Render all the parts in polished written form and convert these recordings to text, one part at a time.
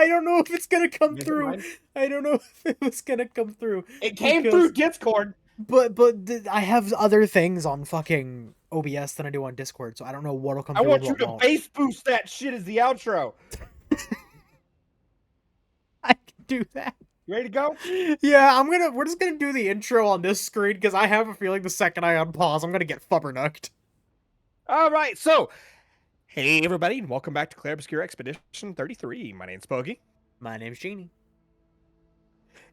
I don't know if it's gonna come Make it through. mine. I don't know if it was gonna come through. It came because- through Discord. But I have other things on fucking OBS than I do on Discord, so I don't know what'll come I through want and you what to won't. bass boost that shit as the outro. I can do that. You ready to go? Yeah, we're just gonna do the intro on this screen because I have a feeling the second I unpause, I'm gonna get flubbernucked. All right, so hey everybody, and welcome back to Clair Obscur Expedition 33. My name's Poky. My name's Jeany.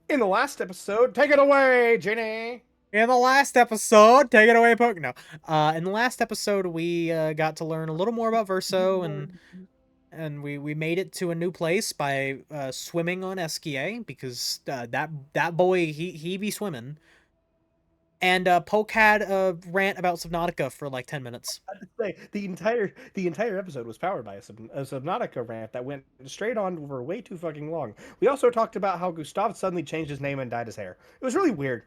In the last episode, take it away, Jeany. In the last episode, take it away, Poke. No, in the last episode, we got to learn a little more about Verso, and we made it to a new place by swimming on Eskia because that boy he be swimming. And Poke had a rant about Subnautica for like 10 minutes. I have to say, the entire episode was powered by a Subnautica rant that went straight on for way too fucking long. We also talked about how Gustav suddenly changed his name and dyed his hair. It was really weird.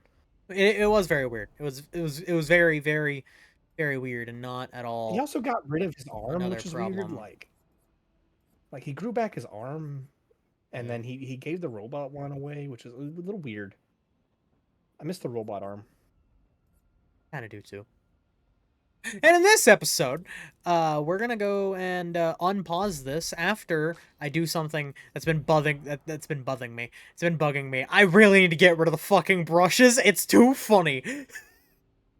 It was very weird. It was very very very weird and not at all. He also got rid of his arm, another which is problem. weird. Like he grew back his arm, and then he gave the robot one away, which is a little weird. I miss the robot arm. Kind of do too. And in this episode, we're gonna go and unpause this after I do something that's been that's been bugging me. It's been bugging me. I really need to get rid of the fucking brushes. It's too funny.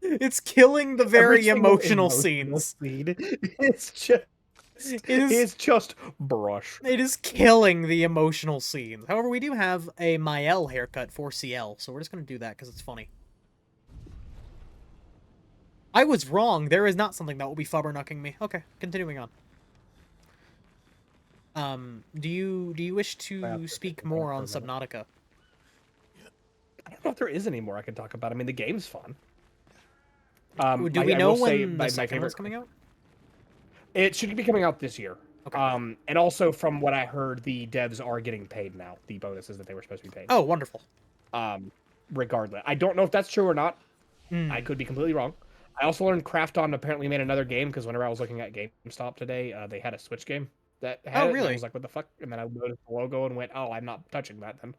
It's killing the very emotional scenes. It's just brush. It is killing the emotional scenes. However, we do have a Mael haircut for CL, so we're just gonna do that because it's funny. I was wrong. There is not something that will be flubbernucking me. Okay, continuing on. Do you wish to speak more on Subnautica? I don't know if there is any more I can talk about. I mean, the game's fun. Do we know when the second one's coming out? It should be coming out this year. Okay. And also from what I heard, the devs are getting paid now. The bonuses that they were supposed to be paid. Oh, wonderful. Regardless, I don't know if that's true or not. I could be completely wrong. I also learned Krafton apparently made another game because whenever I was looking at GameStop today, they had a Switch game that had it. Really? And I was like, what the fuck? And then I noticed the logo and went, oh, I'm not touching that then.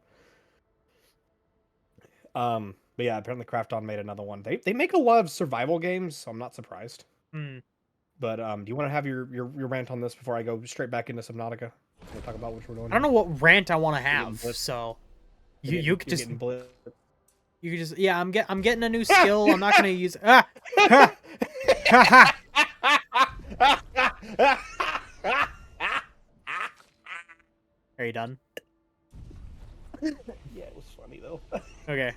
But yeah, apparently Krafton made another one. They make a lot of survival games, so I'm not surprised. But do you want to have your rant on this before I go straight back into Subnautica? We'll talk about what we're doing. I don't know what rant I want to have, so you could just yeah. I'm getting a new skill. I'm not gonna use. Are you done? Yeah, it was funny though. Okay.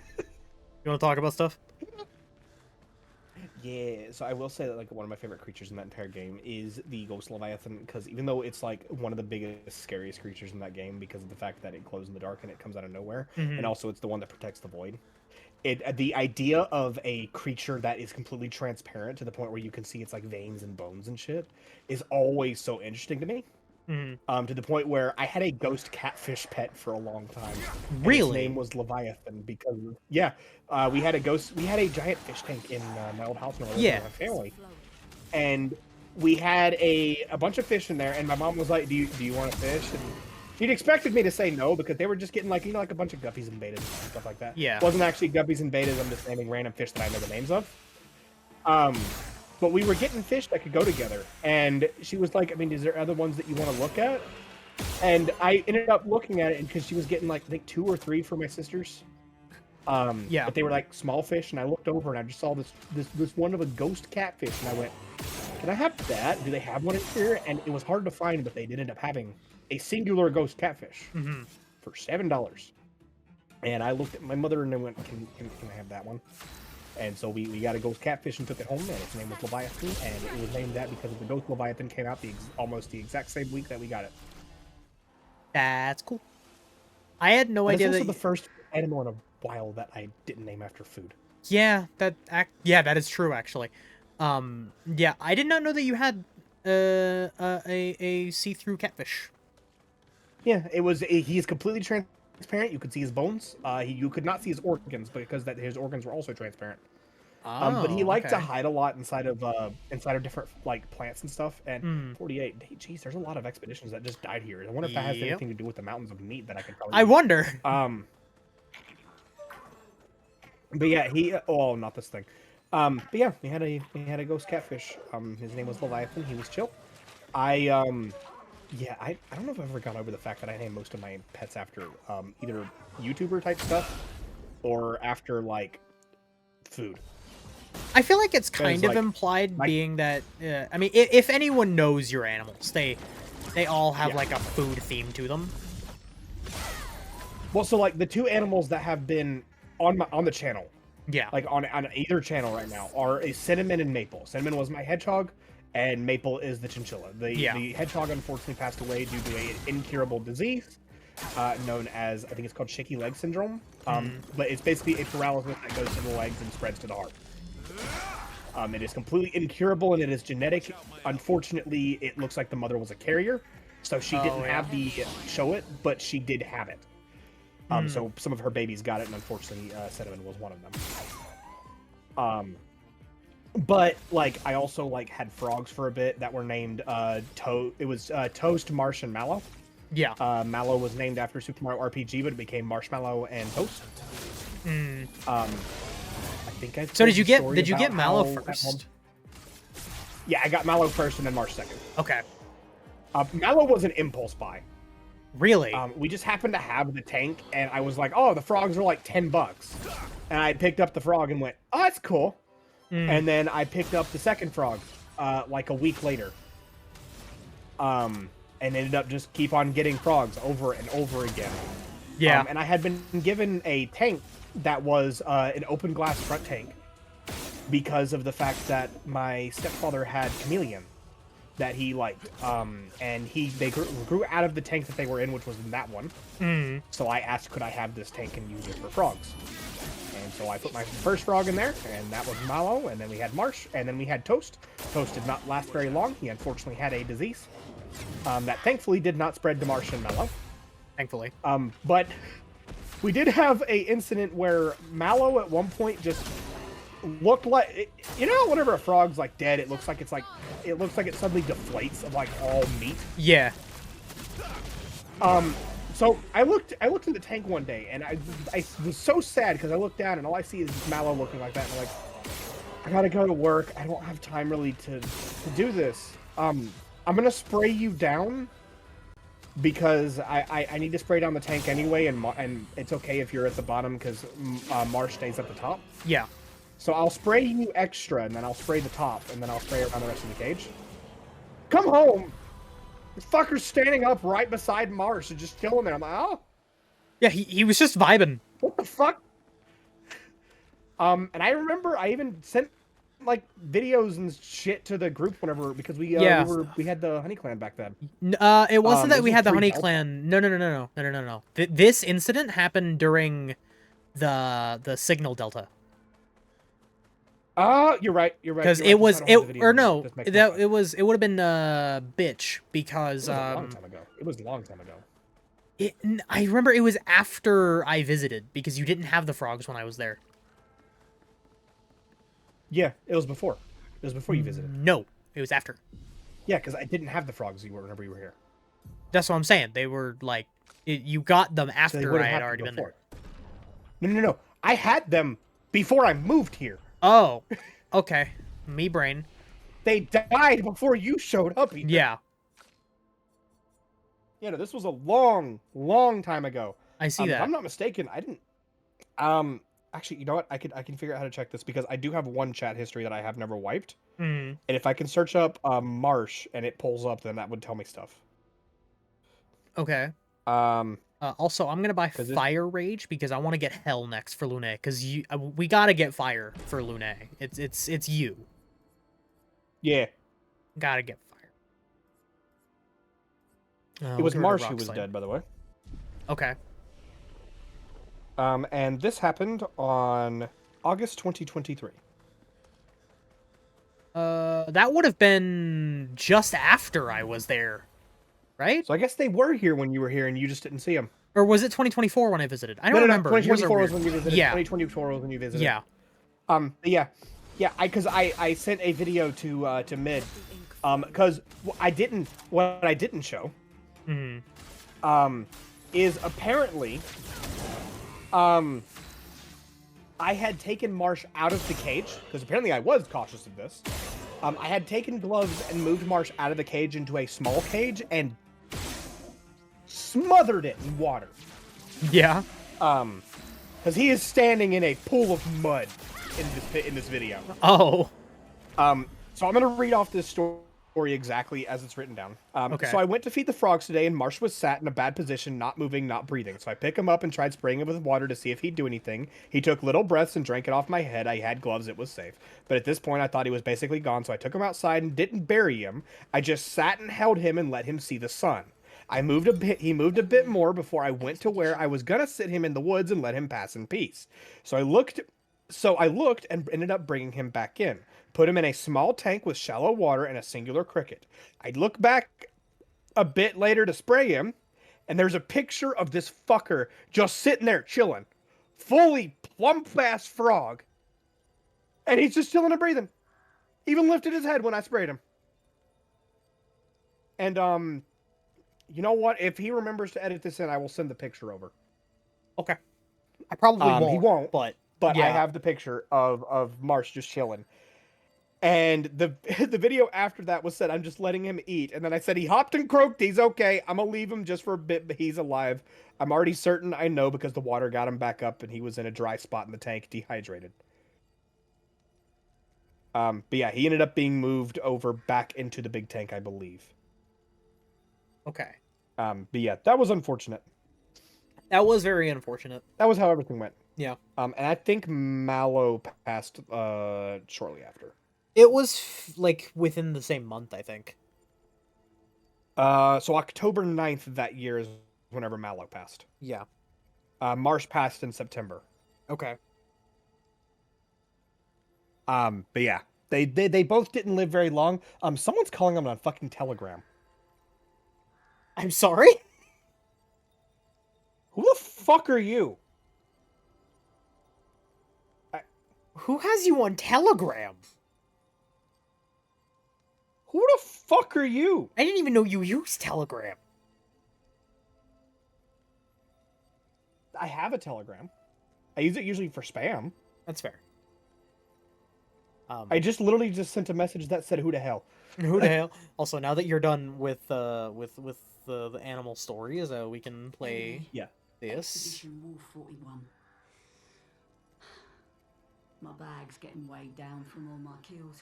You want to talk about stuff? Yeah, so I will say that like one of my favorite creatures in that entire game is the Ghost Leviathan, because even though it's like one of the biggest, scariest creatures in that game because of the fact that it glows in the dark and it comes out of nowhere, and also it's the one that protects the void. The idea of a creature that is completely transparent to the point where you can see its like veins and bones and shit is always so interesting to me. To the point where I had a ghost catfish pet for a long time. Really? His name was Leviathan because we had a giant fish tank in my old house with my family, and we had a bunch of fish in there. And my mom was like, "Do you want a fish?" And she'd expected me to say no because they were just getting like like a bunch of guppies and betas and stuff like that. Yeah, it wasn't actually guppies and betas. I'm just naming random fish that I know the names of. But we were getting fish that could go together, and she was like, I mean, is there other ones that you want to look at? And I ended up looking at it because she was getting like, I think 2 or 3 for my sisters. Yeah. But they were like small fish, and I looked over and I just saw this one of a ghost catfish, and I went, can I have that? Do they have one in here? And it was hard to find, but they did end up having a singular ghost catfish for $7. And I looked at my mother and I went, can I have that one? And so we got a ghost catfish and took it home, and its name was Leviathan, and it was named that because the ghost Leviathan came out almost the exact same week that we got it. That's cool. I had no idea that. It's also the first animal in a while that I didn't name after food. Yeah, that is true actually. Yeah, I did not know that you had a see-through catfish. Yeah, he is completely transparent. You could see his bones. You could not see his organs because his organs were also transparent. But he Oh, liked to okay. hide a lot inside of different like plants and stuff. And 48, geez, there's a lot of expeditions that just died here. I wonder if that has Yep. anything to do with the mountains of meat that I could probably I eat. wonder. But yeah, he oh not this thing. But yeah, he had a ghost catfish. His name was Leviathan. He was chill. I yeah, I don't know if I've ever got over the fact that I name most of my pets after either YouTuber type stuff or after like food. I feel like it's Because kind of like implied, my being that I mean, if anyone knows your animals, they all have yeah. like a food theme to them. Well, so like the two animals that have been on the channel, Yeah. like on either channel right now, are a Cinnamon and Maple. Cinnamon was my hedgehog, and Maple is the chinchilla. Yeah. The hedgehog unfortunately passed away due to an incurable disease known as, I think it's called shaky leg syndrome. But it's basically a paralysis that goes to the legs and spreads to the heart. It is completely incurable and it is genetic. Unfortunately, it looks like the mother was a carrier, so she didn't have the show it, but she did have it. So some of her babies got it, and unfortunately, Cinnamon was one of them. But like, I also like had frogs for a bit that were named It was Toast, Marsh, and Mallow. Yeah. Mallow was named after Super Mario RPG, but it became Marshmallow and Toast. I think I. So did you get Mallow first? Yeah, I got Mallow first and then Marsh second. Okay. Mallow was an impulse buy. Really? We just happened to have the tank, and I was like, "Oh, the frogs are like $10," and I picked up the frog and went, "Oh, that's cool." And then I picked up the second frog, like a week later. And ended up just keep on getting frogs over and over again. Yeah. And I had been given a tank that was an open glass front tank because of the fact that my stepfather had chameleon that he liked. And they grew out of the tank that they were in, which was in that one. So I asked, could I have this tank and use it for frogs? And so I put my first frog in there, and that was Mallow, and then we had Marsh, and then we had Toast. Toast did not last very long. He unfortunately had a disease that thankfully did not spread to Marsh and Mallow. Thankfully. But we did have a incident where Mallow at one point just looked like, you know, whenever a frog's like dead, it looks like it suddenly deflates of like all meat. Yeah. So I looked in the tank one day, and I was so sad because I looked down and all I see is Mallow looking like that, and I'm like, I gotta go to work. I don't have time really to do this. I'm gonna spray you down because I need to spray down the tank anyway, and it's okay if you're at the bottom because Marsh stays at the top. Yeah. So I'll spray you extra, and then I'll spray the top, and then I'll spray around the rest of the cage. Come home! This fucker's standing up right beside Marsh and just chilling there. I'm like, oh. Yeah, he was just vibing. What the fuck? And I remember I even sent like videos and shit to the group whenever, because we had the Honey Clan back then. It wasn't that we had the Honey Delta. Clan. No. This incident happened during the Signal Delta. You're right. Because it would have been bitch because it was a long time ago. It was a long time ago. I remember it was after I visited because you didn't have the frogs when I was there. Yeah, it was before. It was before you visited. No, it was after. Yeah, because I didn't have the frogs whenever you were here. That's what I'm saying. They were like, you got them after I had already been there. No. I had them before I moved here. Oh, okay. Me brain. They died before you showed up. Ethan. Yeah. Yeah, no, this was a long, long time ago. I see that. If I'm not mistaken, I didn't. Actually, you know what? I can figure out how to check this because I do have one chat history that I have never wiped. And if I can search up Marsh and it pulls up, then that would tell me stuff. Okay. Also, I'm gonna buy Fire Rage because I want to get Hell next for Lune. Because we gotta get Fire for Lune. It's you. Yeah. Gotta get Fire. It was Marsh who was dead, by the way. Okay. And this happened on August 2023. That would have been just after I was there, right? So I guess they were here when you were here, and you just didn't see them. Or was it 2024 when I visited? I don't remember. 2024 was when you visited. Yeah. 2024 was when you visited. Yeah. Yeah, because I sent a video to mid, because what I didn't show, Mm-hmm. is apparently, um, I had taken Marsh out of the cage because apparently I was cautious of this. I had taken gloves and moved Marsh out of the cage into a small cage and smothered it in water. Yeah. Because he is standing in a pool of mud in this video. Oh. So I'm gonna read off this story exactly as it's written down. Okay. So I went to feed the frogs today, and Marsh was sat in a bad position, not moving, not breathing. So I pick him up and tried spraying him with water to see if he'd do anything. He took little breaths and drank it off my head. I had gloves; it was safe. But at this point, I thought he was basically gone, so I took him outside and didn't bury him. I just sat and held him and let him see the sun. I moved a bit. He moved a bit more before I went to where I was gonna sit him in the woods and let him pass in peace. So I looked. So I looked and ended up bringing him back in. Put him in a small tank with shallow water and a singular cricket. I look back a bit later to spray him, and there's a picture of this fucker just sitting there chilling, fully plump ass frog, and he's just chilling and breathing. Even lifted his head when I sprayed him. And you know what? If he remembers to edit this in, I will send the picture over. Okay. I probably won't. He won't, but I yeah. have the picture of Marsh just chilling. And the the video after that was said, I'm just letting him eat. And then I said, he hopped and croaked. He's okay. I'm going to leave him just for a bit, but he's alive. I'm already certain I know because the water got him back up and he was in a dry spot in the tank, dehydrated. But yeah, he ended up being moved over back into the big tank, I believe. Okay. But yeah, that was unfortunate. That was very unfortunate. That was how everything went. Yeah. And I think Mallow passed shortly after. It was like within the same month, I think. So October 9th of that year is whenever Mallow passed. Yeah. Marsh passed in September. Okay. But yeah, they both didn't live very long. Someone's calling them on fucking Telegram. I'm sorry? Who the fuck are you? Who has you on Telegram? Who the fuck are you? I didn't even know you used Telegram. I have a Telegram. I use it usually for spam. That's fair. I just literally just sent a message that said, "Who the hell?" Who the hell? Also, now that you're done with the animal stories, we can play this. Expedition War 41. My bag's getting weighed down from all my kills.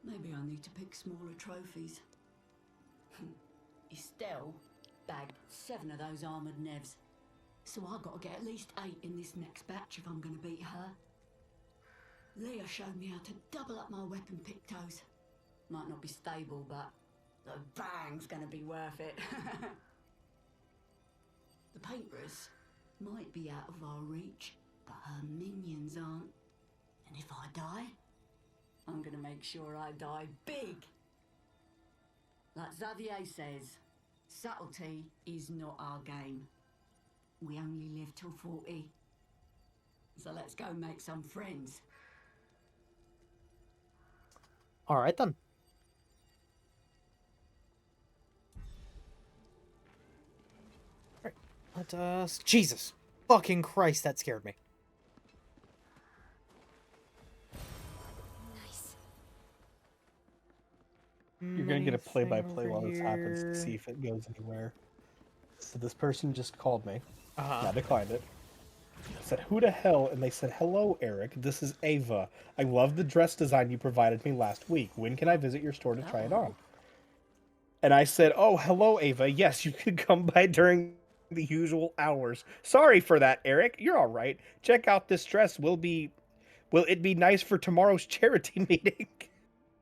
Maybe I need to pick smaller trophies. Estelle bagged 7 of those armoured nevs. So I've got to get at least 8 in this next batch if I'm going to beat her. Leah showed me how to double up my weapon pictos. Might not be stable, but the bang's going to be worth it. The painters might be out of our reach, but her minions aren't. And if I die, I'm gonna make sure I die big. Like Xavier says, subtlety is not our game. We only live till 40. So let's go make some friends. Alright then. Alright. Let us... Jesus. Fucking Christ, that scared me. You're gonna get a play-by-play while this happens to see if it goes anywhere. So this person just called me. I declined it. I said, "Who the hell?" And they said, "Hello, Eric. This is Ava. I love the dress design you provided me last week. When can I visit your store to try it on?" And I said, "Oh, hello, Ava. Yes, you can come by during the usual hours. Sorry for that, Eric. You're all right. Check out this dress. Will it be nice for tomorrow's charity meeting?"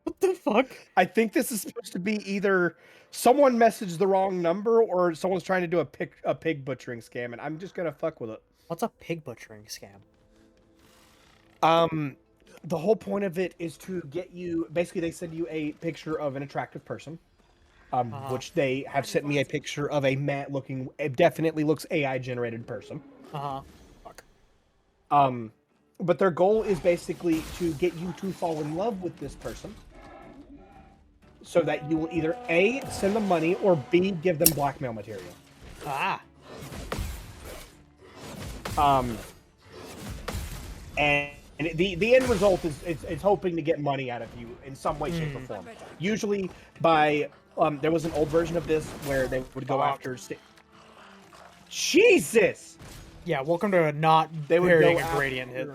What the fuck? I think this is supposed to be either someone messaged the wrong number or someone's trying to do a pig butchering scam, and I'm just gonna fuck with it. What's a pig butchering scam? The whole point of it is to get you. Basically, they send you a picture of an attractive person, which they have sent me a picture of a man looking. It definitely looks AI generated person. Fuck. But their goal is basically to get you to fall in love with this person, so that you will either A, send them money, or B, give them blackmail material. Ah. And the end result is it's hoping to get money out of you in some way, shape, or form. Usually by there was an old version of this where they would go after. Jesus. Yeah, welcome to not They would parrying go a gradient hit.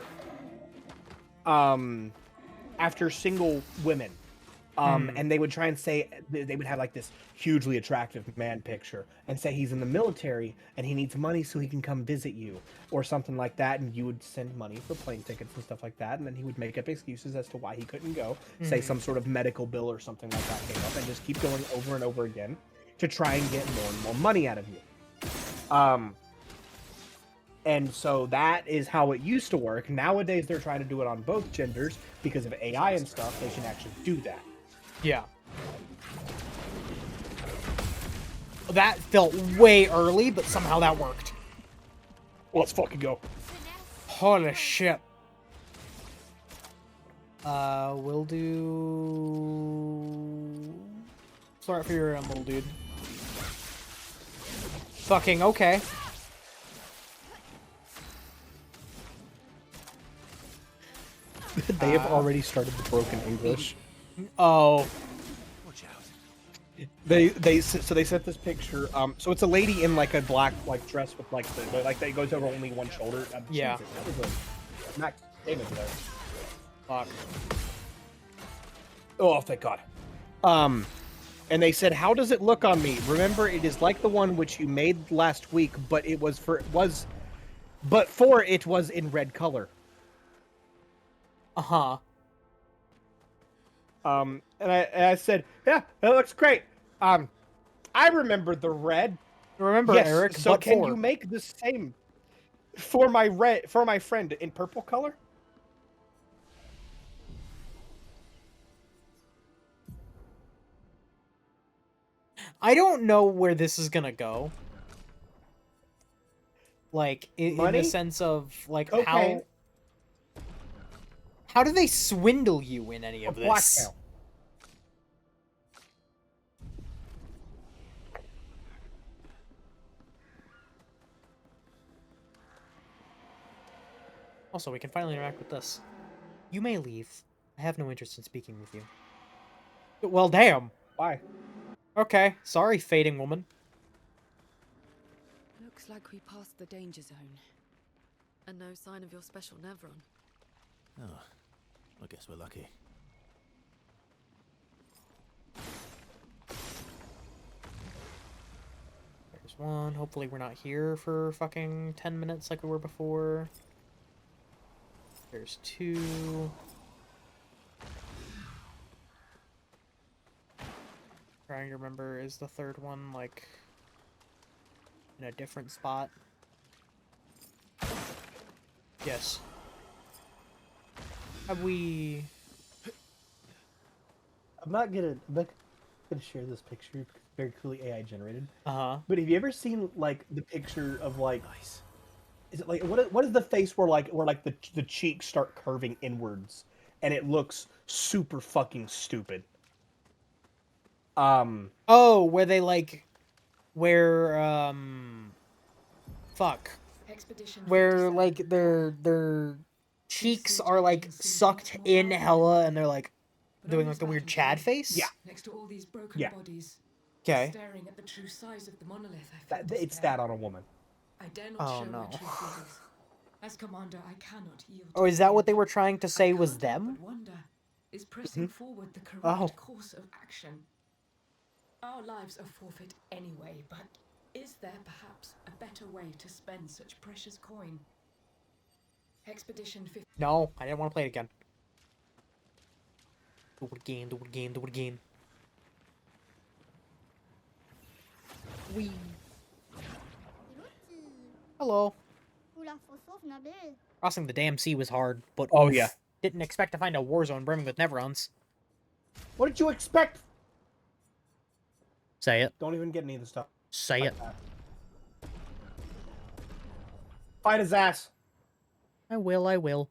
After single women. And they would try and say, they would have like this hugely attractive man picture and say he's in the military and he needs money so he can come visit you or something like that. And you would send money for plane tickets and stuff like that. And then he would make up excuses as to why he couldn't go, say some sort of medical bill or something like that came up, and just keep going over and over again to try and get more and more money out of you. And so that is how it used to work. Nowadays, they're trying to do it on both genders because of AI and stuff. They can actually do that. Yeah. That felt way early, but somehow that worked. Let's fucking go. Holy shit. We'll do... Sorry for your little dude. Fucking okay. They have already started the broken English. Oh. Watch out. They sent this picture. So it's a lady in like a black dress with like the that goes over only one shoulder. Yeah. Jesus, that was a max damage there. Fuck. Oh, thank God. And they said, "How does it look on me? Remember, it is like the one which you made last week, but it was in red color." Uh-huh. And I said, "Yeah, that looks great. I remember the red. Remember, Yes, Eric, so but can for... you make the same for my friend in purple color?" I don't know where this is gonna go. Like, in the sense of, like, cocaine, how do they swindle you in any of this? blackmail. Also, we can finally interact with this. You may leave. I have no interest in speaking with you. Well, damn. Why? Okay, sorry, fading woman. Looks like we passed the danger zone. And no sign of your special Nevron. Oh, I guess we're lucky. There's one. Hopefully we're not here for fucking 10 minutes like we were before. There's two. Trying to remember, is the third one, like, in a different spot? Yes. Have we... I'm not gonna share this picture because it's very clearly AI generated. Uh-huh. But have you ever seen like the picture of like, is it like what is the face where the cheeks start curving inwards and it looks super fucking stupid? Oh, where they, like... Where, fuck. Where, like, their cheeks are, like, sucked in hella, and they're, like, doing, like, the weird Chad face? Yeah. Next to all these broken Yeah. bodies. Okay. Staring at the true size of the monolith, I felt It's despair. that on a woman. I dare not Oh, show no. my true feelings. As commander, I cannot yield. Oh, is that what they were trying to I say was can't help them? but wonder, is pressing forward the correct Oh. course of action? Our lives are forfeit anyway, but is there perhaps a better way to spend such precious coin? Expedition 50. No, I didn't want to play it again. Do it again, do it again, do it again. Wee. Hello. Crossing the damn sea was hard, but Oh, oof, yeah. didn't expect to find a war zone brimming with Neverons. What did you expect? Say it. Don't even get any of the stuff. Say like it. that. Fight his ass. I will, I will.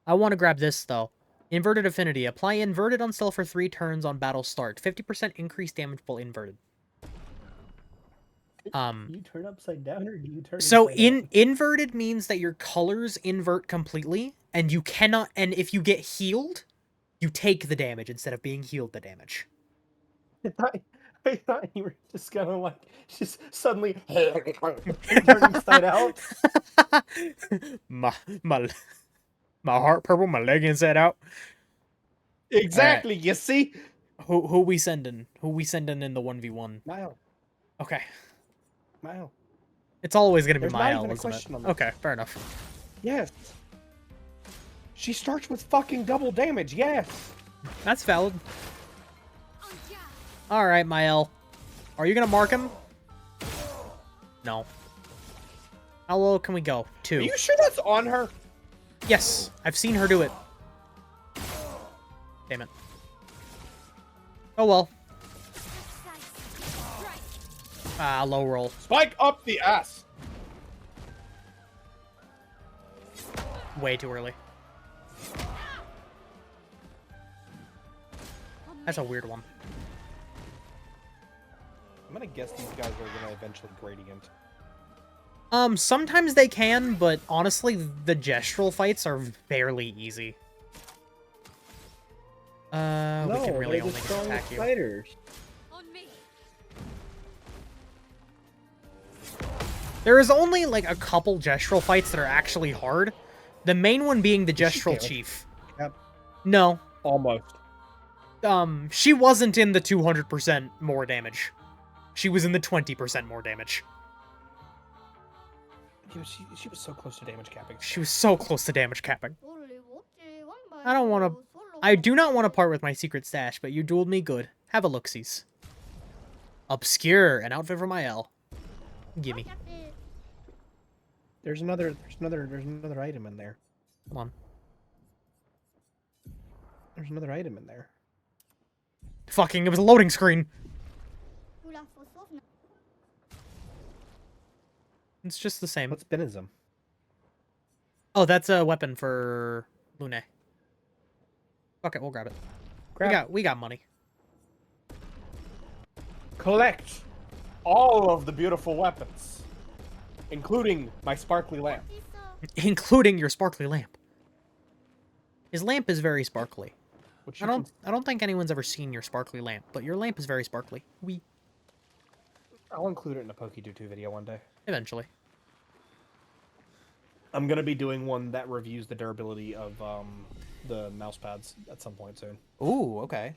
I want to grab this, though. Inverted Affinity. Apply Inverted on Stealth for 3 turns on battle start. 50% increased damage while inverted. Do you turn upside down or do you turn So inside out? inverted means that your colors invert completely, and you cannot. And if you get healed, you take the damage instead of being healed the damage. I thought you were just gonna like just suddenly turn inside out. my my my heart purple, my leg inside out. Exactly. You see, Who we sending? Who we sending in the 1v1? Mile, Okay. Mile. It's always gonna be There's not Mael, even a isn't it? question on that. Okay, fair enough. Yes. She starts with fucking double damage. Yes. That's valid. Alright, Mael. Are you gonna mark him? No. How low can we go? 2. Are you sure that's on her? Yes, I've seen her do it. Damn it. Oh well. Ah, low roll. Spike up the ass. Way too early. That's a weird one. I'm gonna guess these guys are gonna eventually gradient. Sometimes they can, but honestly, the gestural fights are fairly easy. We can really only attack you. Fighters. There is only, like, a couple gestural fights that are actually hard. The main one being the gestural chief. Yep. No. Almost. She wasn't in the 200% more damage. She was in the 20% more damage. Yeah, she was so close to damage capping. She was so close to damage capping. I do not want to part with my secret stash, but you dueled me good. Have a look-sees. Obscur, an outfit for Mael. Gimme. There's another item in there. Come on. There's another item in there. Fucking, it was a loading screen. It's just the same. What's Benism? Oh, that's a weapon for Lune. Fuck it, we'll grab it. We got money. Collect all of the beautiful weapons, including my sparkly lamp. Including your sparkly lamp. His lamp is very sparkly. I don't think anyone's ever seen your sparkly lamp, but your lamp is very sparkly. I'll include it in a Poky 2 video one day. Eventually. I'm gonna be doing one that reviews the durability of the mouse pads at some point soon. Ooh, okay.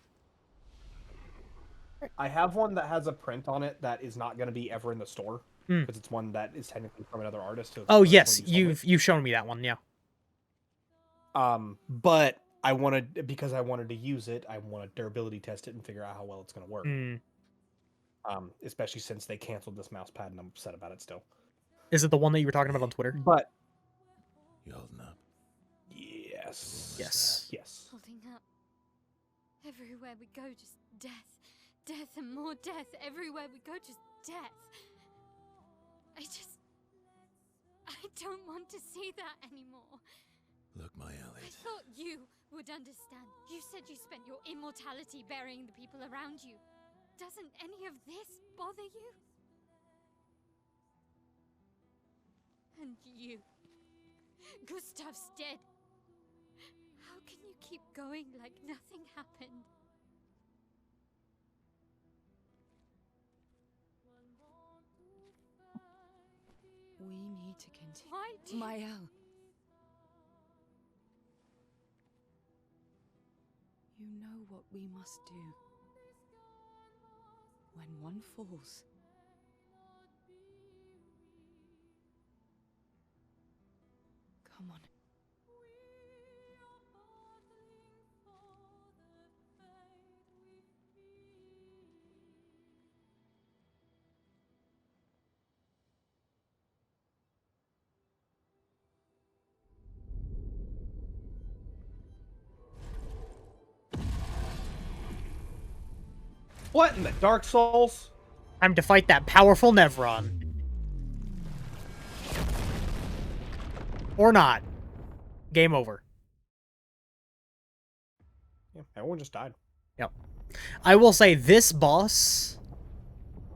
I have one that has a print on it that is not gonna be ever in the store because it's one that is technically from another artist. So oh yes, you've shown me that one, yeah. But I wanted because I wanted to use it. I want to durability test it and figure out how well it's gonna work. Especially since they canceled this mouse pad and I'm upset about it still. Is it the one that you were talking about on Twitter? But You holding up? yes. Yes. Yes. Holding up. Everywhere we go, just death. Death and more death. Everywhere we go, just death. I don't want to see that anymore. Look, my I Elliot. thought you would understand. You said you spent your immortality burying the people around you. Doesn't any of this bother you? And you. Gustav's dead. How can you keep going like nothing happened? We need to continue. Why do you... Mael. You know what we must do. When one falls, come on. What in the Dark Souls? Time to fight that powerful Nevron. Or not. Game over. Yeah, everyone just died. Yep. I will say this boss,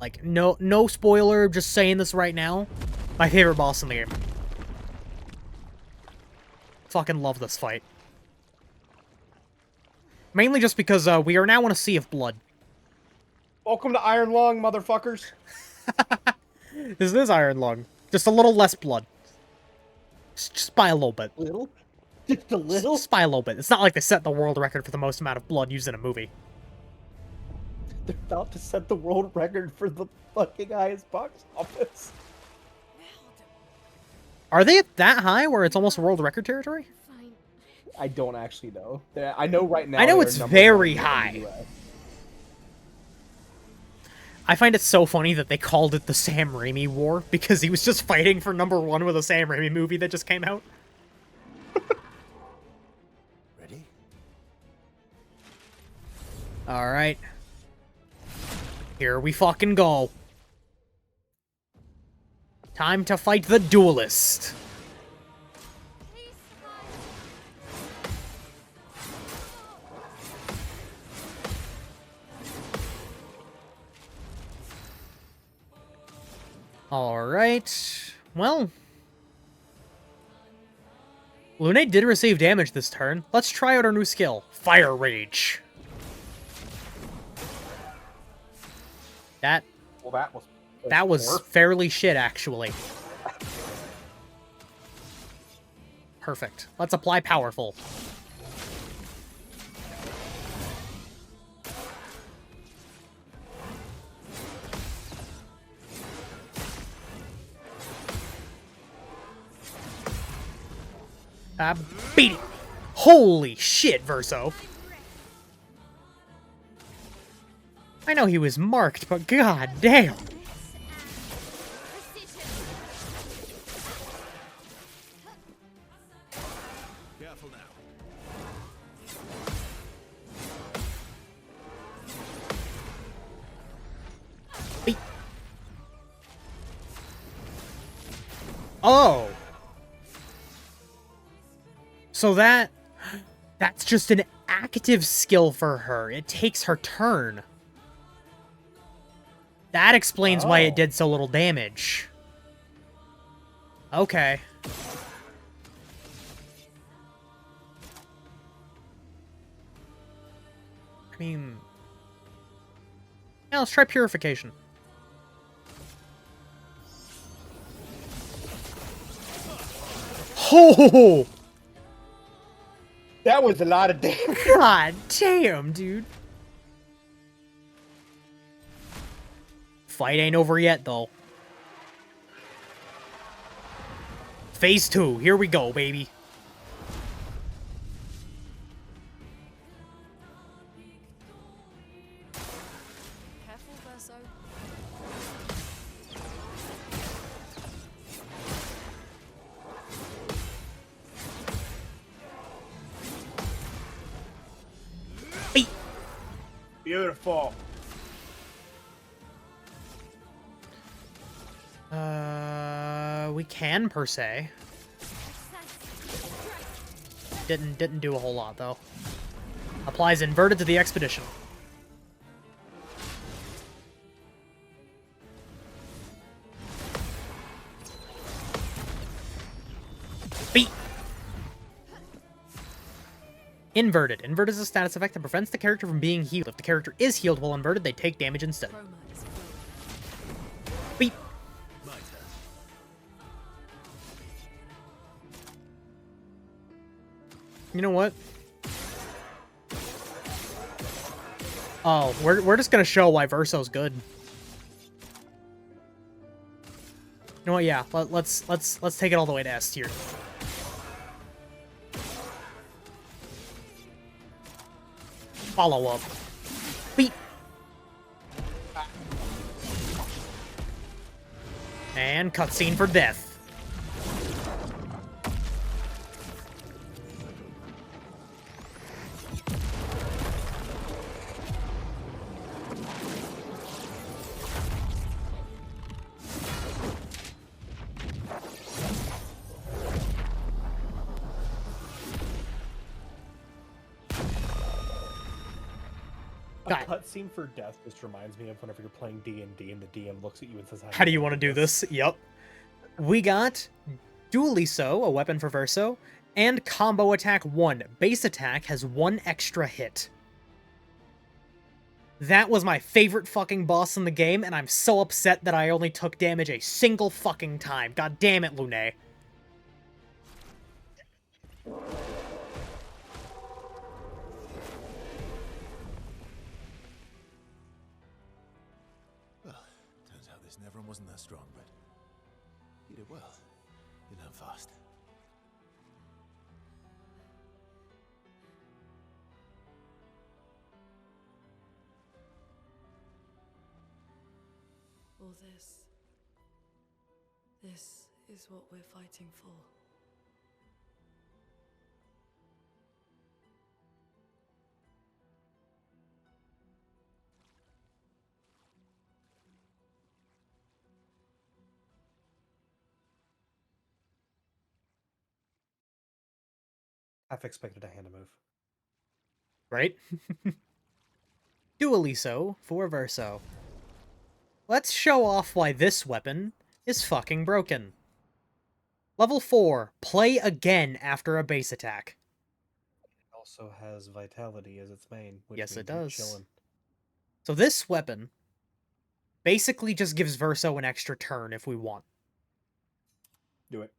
like, no spoiler, just saying this right now, my favorite boss in the game. Fucking love this fight. Mainly just because we are now in a sea of blood. Welcome to Iron Lung, motherfuckers. This is Iron Lung. Just a little less blood. Just by a little bit. Little? Just a little? Just by a little bit. It's not like they set the world record for the most amount of blood used in a movie. They're about to set the world record for the fucking highest box office. Are they at that high where it's almost world record territory? Fine. I don't actually know. I know right now. I know they're it's number very one in the high. US. I find it so funny that they called it the Sam Raimi War, because he was just fighting for #1 with a Sam Raimi movie that just came out. Ready? Alright. Here we fucking go. Time to fight the duelist. Alright. Well. Lune did receive damage this turn. Let's try out our new skill. Fire Rage. That was fairly shit, actually. Perfect. Let's apply Powerful. Beat it. Holy shit, Verso. I know he was marked, but god damn. Careful now. Beat. Oh. So that's just an active skill for her. It takes her turn. That explains why it did so little damage. Okay. I mean... Yeah, let's try Purification. Ho! That was a lot of damage. God damn, dude. Fight ain't over yet, though. Phase 2. Here we go, baby. Careful, Verso. Beat. Beautiful. We can, per se. Didn't do a whole lot, though. Applies inverted to the expedition. Beat. Inverted. Inverted is a status effect that prevents the character from being healed. If the character is healed while inverted, they take damage instead. Chroma is full. Beat. My turn. You know what? Oh, we're just gonna show why Verso's good. You know what? Yeah, let's take it all the way to S tier. Follow up. Beat. And cutscene for death. A God. cutscene for death just reminds me of whenever you're playing D&D and the DM looks at you and says, How do you want to do this? Yep. We got Dually So, a weapon for Verso, and Combo Attack 1. Base attack has 1 extra hit. That was my favorite fucking boss in the game, and I'm so upset that I only took damage a single fucking time. God damn it, Lune. Well, turns out this Neverin wasn't that strong, but you did well. You learn fast. All this. This is what we're fighting for. Half expected a hand to move. Right? Dually So for Verso. Let's show off why this weapon is fucking broken. Level 4, play again after a base attack. It also has vitality as its main, which Yes, it means you're does. chilling. So this weapon basically just gives Verso an extra turn if we want. Do it.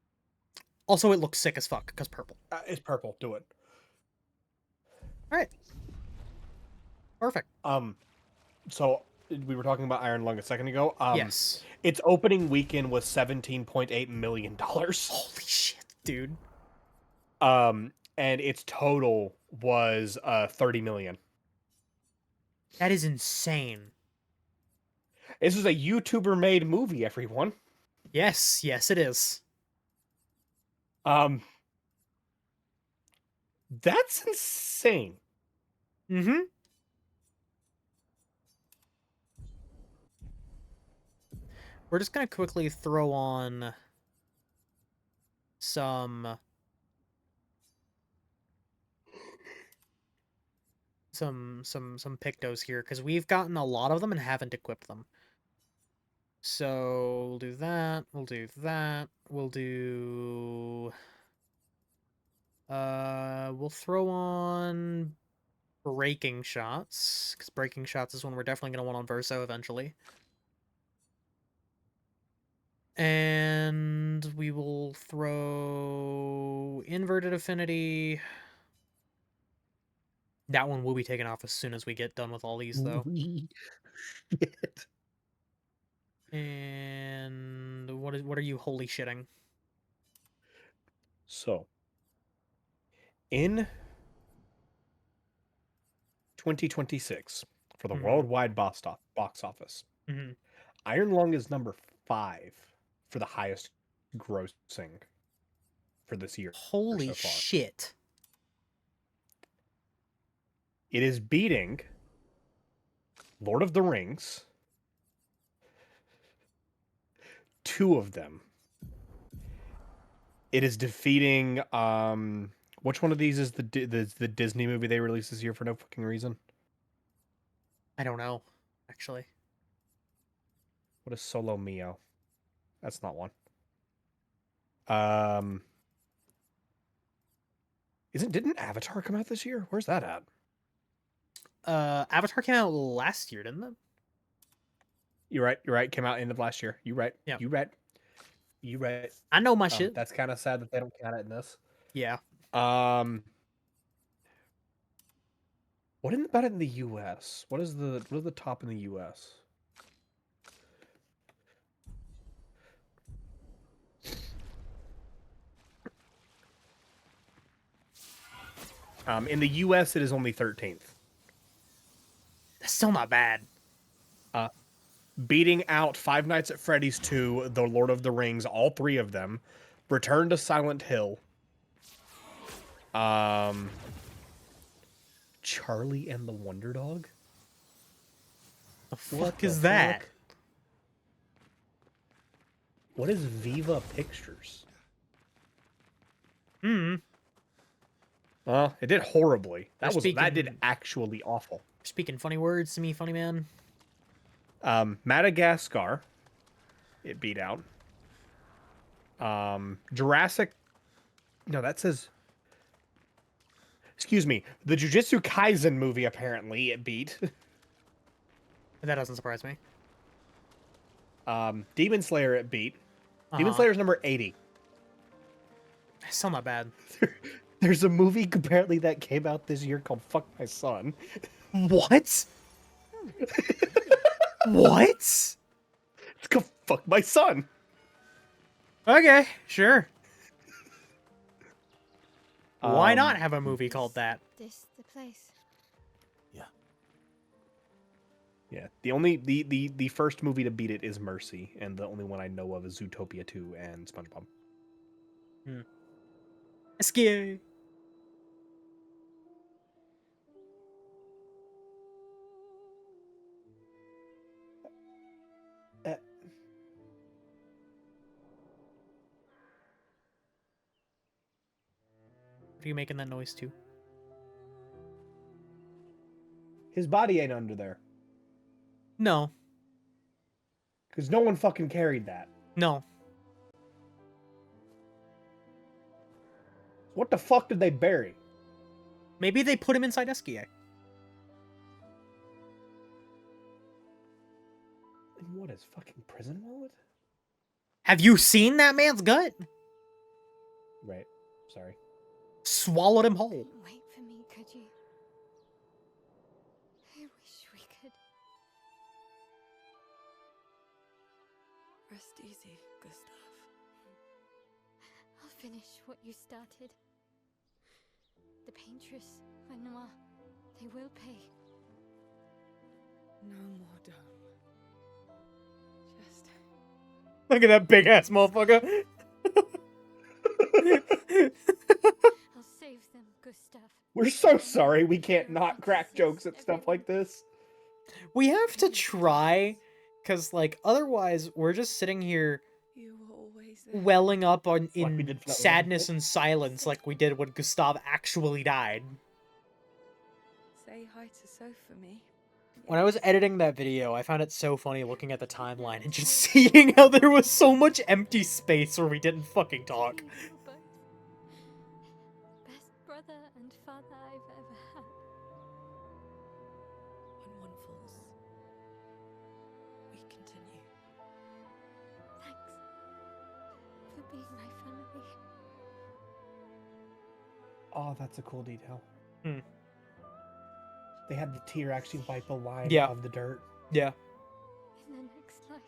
Also, it looks sick as fuck, because purple. It's purple. Do it. Alright. Perfect. So we were talking about Iron Lung a second ago. Yes. Its opening weekend was $17.8 million. Holy shit, dude. And its total was 30 million. That is insane. This is a YouTuber-made movie, everyone. Yes, yes it is. That's insane. Mm-hmm. We're just gonna quickly throw on some pictos here, because we've gotten a lot of them and haven't equipped them. So we'll do that, we'll do that, we'll do we'll throw on breaking shots, because breaking shots is one we're definitely gonna want on Verso eventually. And we will throw inverted affinity. That one will be taken off as soon as we get done with all these, though. And what are you holy shitting? So, in 2026, for the worldwide box office, Iron Lung is number 5 for the highest grossing for this year. Holy so far. shit. It is beating Lord of the Rings, 2 of them. It is defeating which one of these is the Disney movie they released this year for no fucking reason? I don't know, actually. What is Solo Mio? That's not one. Didn't Avatar come out this year? Where's that at? Avatar came out last year, didn't it? You're right. Came out end of last year. You right. Yeah. You right. You right. I know my shit. That's kind of sad that they don't count it in this. Yeah. What about it in the US? What is the top in the US? In the US, it is only 13th. That's still not bad. Beating out Five Nights at Freddy's 2, The Lord of the Rings, all 3 of them, Return to Silent Hill, Charlie and the Wonder Dog. The fuck is that? What is Viva Pictures? Hmm. Well, it did horribly. That They're did speaking- actually awful. Speaking funny words to me, funny man. Madagascar, it beat out. Jurassic. No, that says. Excuse me. The Jujutsu Kaisen movie, apparently, it beat. That doesn't surprise me. Demon Slayer, it beat. Demon Uh-huh. Slayer's number 80. Still not bad. There's a movie apparently that came out this year called Fuck My Son. What? What? It's called Fuck My Son. Okay, sure. Why not have a movie called that? This the place. Yeah, the first movie to beat it is Mercy, and the only one I know of is Zootopia 2 and SpongeBob. Escape. What are you making that noise to? His body ain't under there, No. because no one fucking carried that. No. What the fuck did they bury? Maybe they put him inside Eskia. In what, his fucking prison wallet? Have you seen that man's gut? Right, sorry. Swallowed him whole. Couldn't wait for me, could you? I wish we could. Rest easy, Gustav. I'll finish what you started. The paintress, Renoir, they will pay. No more dome. Just Look at that big ass motherfucker. I'll save them, Gustav. We're so sorry we can't not crack jokes at stuff like this. We have to try, because, like, otherwise we're just sitting here you were always there. welling up on Like we in did for that sadness one. and silence like we did when Gustav actually died. Say hi to Soph for me. When I was editing that video, I found it so funny looking at the timeline and just seeing how there was so much empty space where we didn't fucking talk. You were both best brother and father I've ever had. When one falls, we continue. Thanks for being my family. Oh, that's a cool detail. Hmm. They had the tear actually wipe a line Yeah. of the dirt. Yeah. In the next life.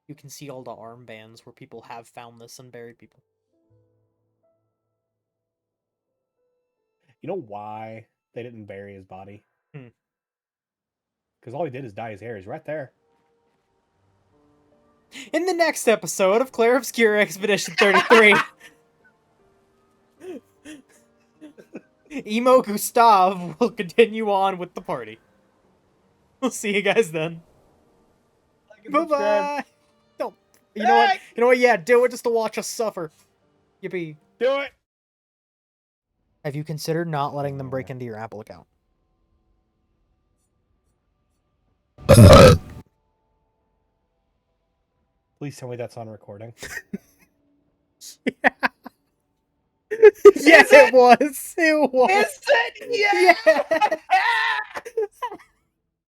You can see all the armbands where people have found this and buried people. You know why they didn't bury his body? Hmm. Because all he did is dye his hair. He's right there. In the next episode of Clair Obscur Expedition 33, Emo Gustav will continue on with the party. We'll see you guys then. Bye-bye! Don't. You know what? You know what? Yeah, do it just to watch us suffer. Yippee. Do it! Have you considered not letting them break into your Apple account? Please tell me that's on recording. Yes, it was. It was. Is it? Yeah.